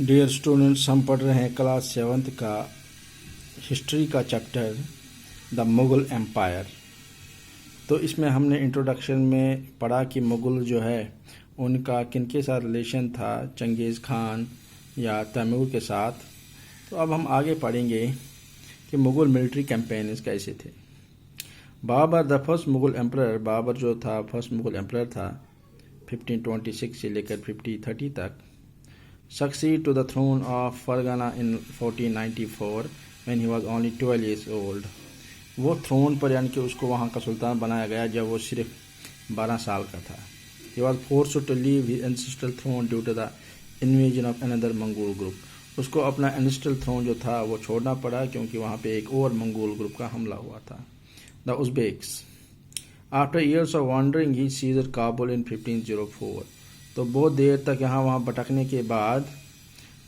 Dear students, हम पढ़ रहे हैं क्लास 7th का हिस्ट्री का चैप्टर द मुग़ल एम्पायर। तो इसमें हमने इंट्रोडक्शन में पढ़ा कि मुग़ल जो है उनका किनके साथ रिलेशन था, चंगेज़ खान या तैमूर के साथ। तो अब हम आगे पढ़ेंगे कि मुग़ल मिलिट्री कैंपेन्स कैसे थे। Babur the first Mughal emperor, Babur जो था फर्स्ट मुग़ल एम्परर था 1526 से लेकर 1530 तक। Succeed to the throne of Fargana in 1494 when he was only 12 years old। वो थ्रोन पर यानी कि उसको वहाँ का सुल्तान बनाया गया जब वो सिर्फ 12 साल का था। He was forced to leave his ancestral throne due to the invasion of another Mongol group। उसको अपना ancestral throne जो था वो छोड़ना पड़ा क्योंकि वहाँ पे एक और मंगोल ग्रुप का हमला हुआ था, the Uzbeks। After years of wandering he seized Kabul in 1504। तो बहुत देर तक यहाँ वहाँ भटकने के बाद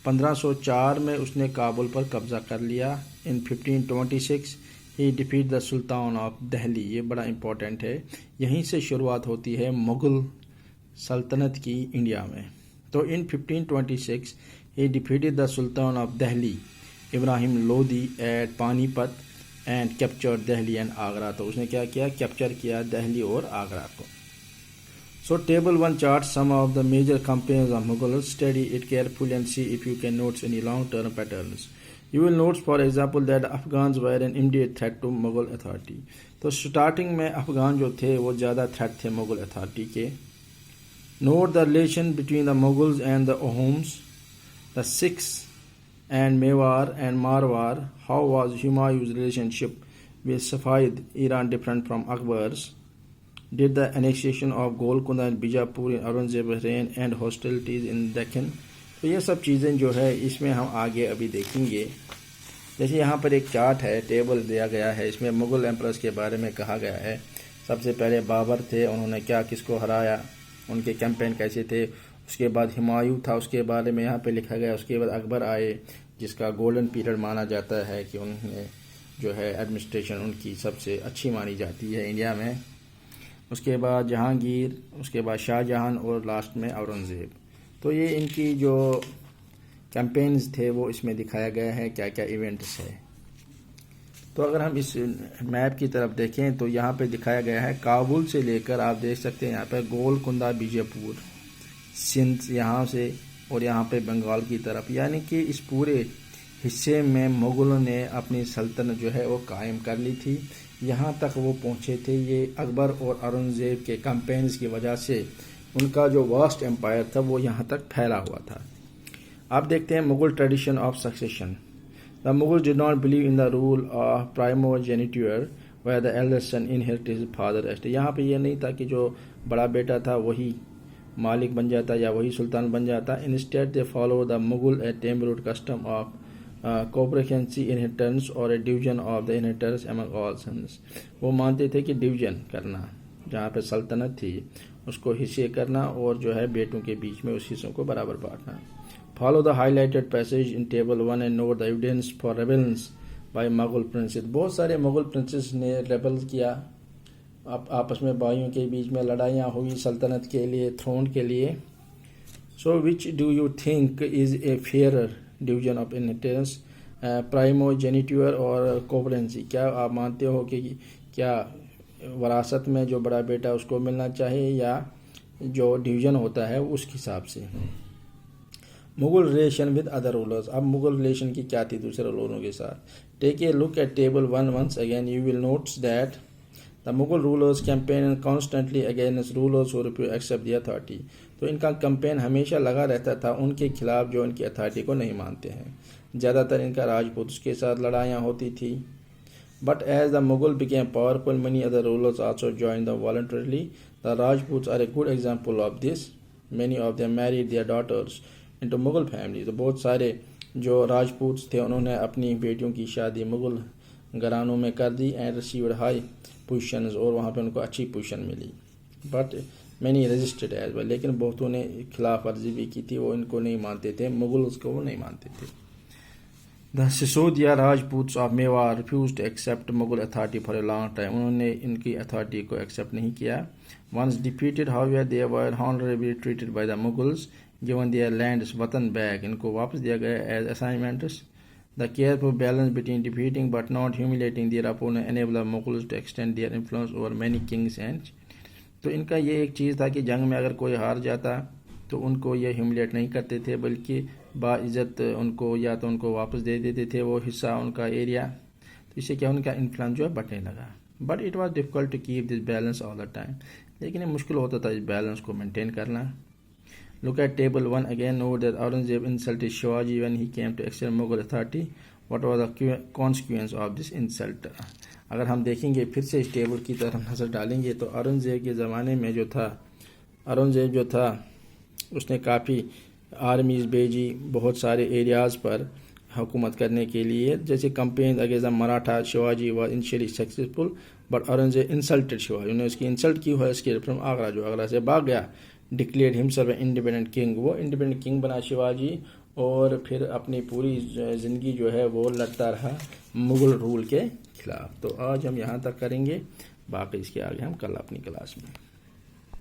1504 में उसने काबुल पर कब्ज़ा कर लिया। In 1526 he defeat the sultan of Delhi. ये बड़ा इम्पोर्टेंट है, यहीं से शुरुआत होती है मुग़ल सल्तनत की इंडिया में। तो in 1526 he defeated the sultan of Delhi Ibrahim Lodi at Panipat and capture Delhi and Agra. तो उसने क्या किया, कैप्चर किया दिल्ली और आगरा को। So table 1 charts some of the major campaigns of Mughals. Study it carefully and see if you can notice any long-term patterns. You will notice, for example, that Afghans were an immediate threat to Mughal authority. तो starting में अफगान जो थे वो ज़्यादा threat थे Mughal authority के। Note the relation between the Mughals and the Oghuz, the Sikhs and Mewar and Marwar. How was Humayun's relationship with Safavid Iran different from Akbar's? Did the annexation of Golconda and Bijapur in Aurangzeb reign and hostilities in Deccan? तो ये सब चीज़ें जो है इसमें हम आगे अभी देखेंगे। जैसे यहाँ पर एक चार्ट है, टेबल दिया गया है, इसमें मुग़ल एम्परर्स के बारे में कहा गया है। सबसे पहले बाबर थे, उन्होंने क्या किसको हराया, उनके कैंपेन कैसे थे। उसके बाद हुमायूं था, उसके बारे में यहाँ पे लिखा गया। उसके बाद अकबर आए, जिसका गोल्डन पीरियड माना जाता है कि उन्हें जो है एडमिनिस्ट्रेशन उनकी सबसे अच्छी मानी जाती है इंडिया में। उसके बाद जहांगीर, उसके बाद शाहजहां और लास्ट में औरंगज़ेब। तो ये इनकी जो कैंपेन्स थे वो इसमें दिखाया गया है, क्या क्या इवेंट्स है। तो अगर हम इस मैप की तरफ देखें तो यहाँ पे दिखाया गया है काबुल से लेकर, आप देख सकते हैं यहाँ पे गोलकुंडा, बीजापुर, सिंध यहाँ से और यहाँ पे बंगाल की तरफ, यानी कि इस पूरे हिस्से में मुग़लों ने अपनी सल्तनत जो है वो कायम कर ली थी। यहाँ तक वो पहुँचे थे। ये अकबर और औरंगज़ेब के कैंपेन्स की वजह से उनका जो वास्ट एम्पायर था वो यहाँ तक फैला हुआ था। आप देखते हैं Mughal tradition of succession. The Mughal did not believe in the rule of primogeniture where the elder son inherited his father estate. यहाँ पे ये नहीं था कि जो बड़ा बेटा था वही मालिक बन जाता या वही सुल्तान बन जाता। Instead they follow the Mughal a temperate custom of coparcenary inheritance और a division of the inheritance among all sons. वो मानते थे कि डिवीजन करना, जहाँ पे सल्तनत थी उसको हिस्से करना और जो है बेटों के बीच में उस हिस्सों को बराबर बांटना। Follow the highlighted passage in table 1 and note the evidence for rebels by Mughal princes. बहुत सारे मुग़ल प्रिंसेस ने रेबल किया, आपस में भाइयों के बीच में लड़ाइयाँ हुई सल्तनत के लिए, थ्रोन के लिए। So which do you think is a fairer division of inheritance, primogeniture और कोपरेंसी? क्या आप मानते हो कि क्या वरासत में जो बड़ा बेटा उसको मिलना चाहिए या जो डिवीजन होता है उस हिसाब से? Mughal relation with other rulers. अब मुग़ल रिलेशन की क्या थी दूसरे रूलरों के साथ? Take a look at table 1 once again. You will notes that the Mughal rulers campaign constantly against rulers who refuse accept the authority. तो इनका कैंपेन हमेशा लगा रहता था उनके खिलाफ जो उनकी अथॉरिटी को नहीं मानते हैं। ज़्यादातर इनका राजपूत के साथ लड़ाइयाँ होती थी। But as the Mughal became powerful many other rulers also join the voluntarily. The Rajput are a good example of this. Many of them married their daughters into Mughal family. तो बहुत सारे जो राजपूत थे उन्होंने अपनी बेटियों की शादी मुग़ल घरानों में कर दी एंड रिसीव्ड हाई पोजीशंस, और वहाँ पे उनको अच्छी पोजीशन मिली। But many resisted as well. लेकिन बहुतों ने खिलाफ वर्जी भी की थी, वो इनको नहीं मानते थे, मुग़ल उसको वो नहीं मानते थे। The Sisodia Rajputs of Mewar refuse to accept Mughal authority for a long time. उन्होंने इनकी अथॉरिटी को एक्सेप्ट नहीं किया। Once defeated however they were honourably treated by the Mughals. Given their lands watan back, इनको वापस दिया गया as assignments. The careful balance between defeating but not humiliating their opponent enable the Mughals to extend their influence over many kings and. तो इनका ये एक चीज़ था कि जंग में अगर कोई हार जाता तो उनको ये ह्यूमिलेट नहीं करते थे, बल्कि बाइज़्ज़त उनको या तो उनको वापस दे देते थे वो हिस्सा, उनका एरिया। तो इससे क्या उनका इन्फ्लुएंस जो है बढ़ने लगा। But it was difficult to keep this balance all the time, लेकिन ये मुश्किल होता था इस बैलेंस को मेंटेन करना। Look at table 1 again. Note that Aurangzeb insulted Shivaji when he came to extend Mughal authority. What was the consequence of this insult? अगर हम देखेंगे फिर से इस टेबल की तरफ नज़र डालेंगे तो औरंगज़ेब के ज़माने में जो था, औरंगज़ेब जो था उसने काफ़ी आर्मीज़ भेजी बहुत सारे एरियाज़ पर हुकूमत करने के लिए। जैसे campaign against Maratha, Shivaji was initially successful but Aurangzeb insulted Shivaji, उन्होंने उसकी इंसल्ट की हुआ इसके फ्रॉम आगरा, जो आगरा से भाग गया। डिक्लेयर्ड हिमसेल्फ इंडिपेंडेंट किंग, वो इंडिपेंडेंट किंग बना शिवाजी, और फिर अपनी पूरी ज़िंदगी जो है वो लड़ता रहा मुग़ल रूल के खिलाफ। तो आज हम यहाँ तक करेंगे, बाकी इसके आगे हम कल अपनी क्लास में।